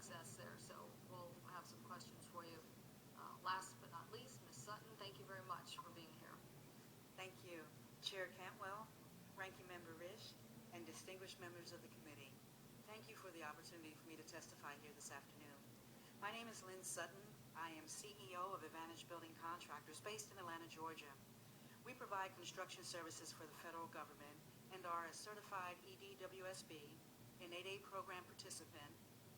success there. So we'll have some questions for you. Last but not least, Ms. Sutton, thank you very much for being here. Thank you, Chair Cantwell, Ranking Member Risch, and distinguished members of the committee. Thank you for the opportunity for me to testify here this afternoon. My name is Lynn Sutton. I am CEO of Advantage Building Contractors based in Atlanta, Georgia. We provide construction services for the federal government and are a certified EDWSB, an 8A program participant,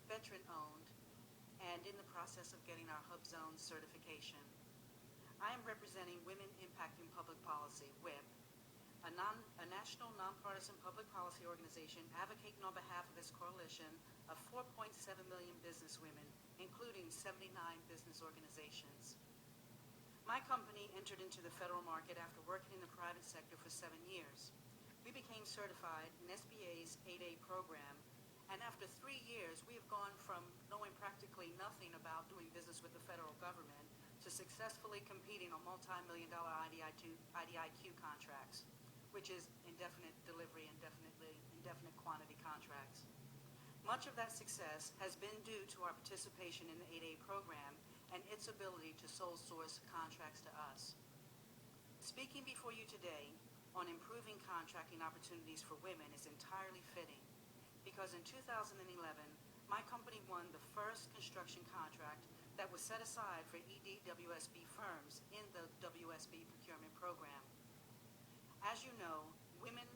veteran-owned, and in the process of getting our Hub Zone certification. I am representing Women Impacting Public Policy, WIPP, a national nonpartisan public policy organization advocating on behalf of its coalition of 4.7 million businesswomen, including 79 business organizations. My company entered into the federal market after working in the private sector for 7 years. We became certified in SBA's 8A program, and after 3 years, we have gone from knowing practically nothing about doing business with the federal government to successfully competing on multi-million-dollar IDIQ contracts, which is indefinite delivery and indefinite quantity contracts. Much of that success has been due to our participation in the 8A program and its ability to sole source contracts to us. Speaking before you today on improving contracting opportunities for women is entirely fitting, because in 2011, my company won the first construction contract that was set aside for EDWSB firms in the WSB procurement program. As you know, women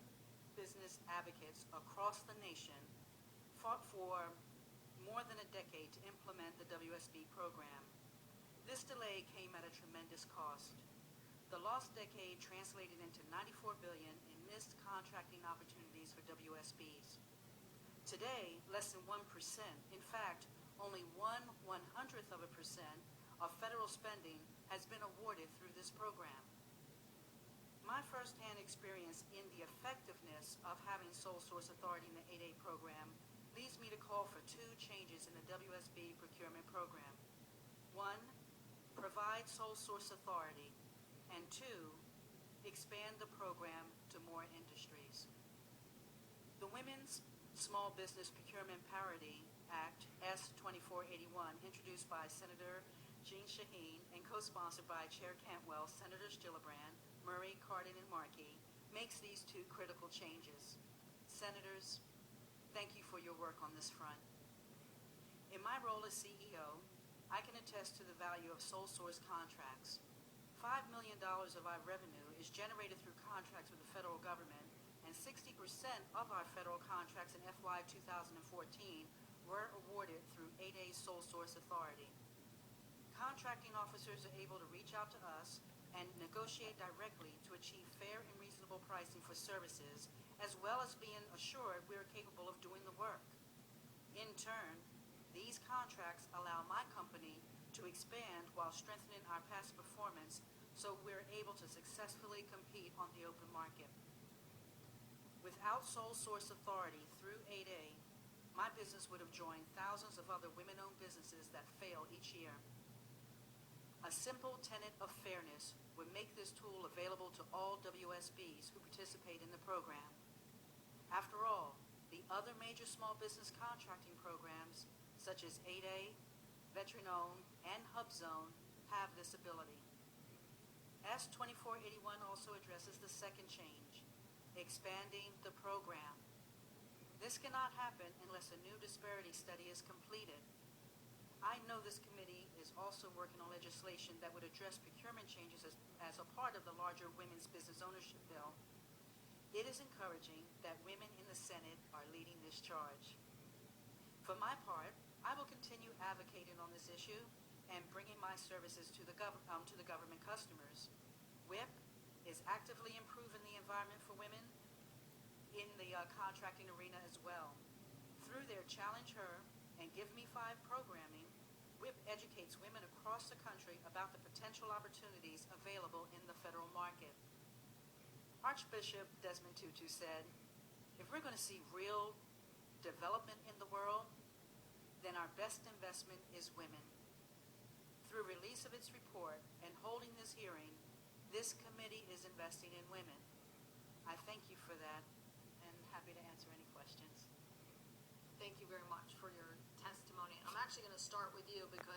business advocates across the nation fought for more than a decade to implement the WSB program. This delay came at a tremendous cost. The lost decade translated into $94 billion in missed contracting opportunities for WSBs. Today, less than 1%, in fact, only 1/100th of a percent of federal spending has been awarded through this program. My firsthand experience in the effectiveness of having sole source authority in the 8A program leads me to call for 2 changes in the WSB procurement program. 1, provide sole source authority, and 2, expand the program to more industries. The Women's Small Business Procurement Parity Act, S-2481, introduced by Senator Jean Shaheen and co-sponsored by Chair Cantwell, Senators Gillibrand, Murray, Cardin, and Markey, makes these 2 critical changes. Senators, thank you for your work on this front. In my role as CEO, I can attest to the value of sole source contracts. $5 million of our revenue is generated through contracts with the federal government, and 60% of our federal contracts in FY 2014 were awarded through 8A sole source authority. Contracting officers are able to reach out to us and negotiate directly to achieve fair and reasonable pricing for services, as well as being assured we are capable of doing the work. In turn, these contracts allow my company to expand while strengthening our past performance, so we're able to successfully compete on the open market. Without sole source authority through 8A, my business would have joined thousands of other women-owned businesses that fail each year. A simple tenet of fairness would make this tool available to all WSBs who participate in the program. After all, the other major small business contracting programs, such as 8A, Veteran-Owned, and Hub Zone, have this ability. S-2481 also addresses the second change, expanding the program. This cannot happen unless a new disparity study is completed. I know this committee is also working on legislation that would address procurement changes as a part of the larger Women's Business Ownership Bill. It is encouraging that women in the Senate are leading this charge. For my part, I will continue advocating on this issue and bringing my services to the government customers. WIPP is actively improving the environment for women in the contracting arena as well. Through their Challenge Her and Give Me 5 programming, WIPP educates women across the country about the potential opportunities available in the federal market. Archbishop Desmond Tutu said, if we're going to see real development in the world, then our best investment is women. Through release of its report and holding this hearing, this committee is investing in women. I thank you for that and happy to answer any questions. Thank you very much for your testimony. I'm start with you because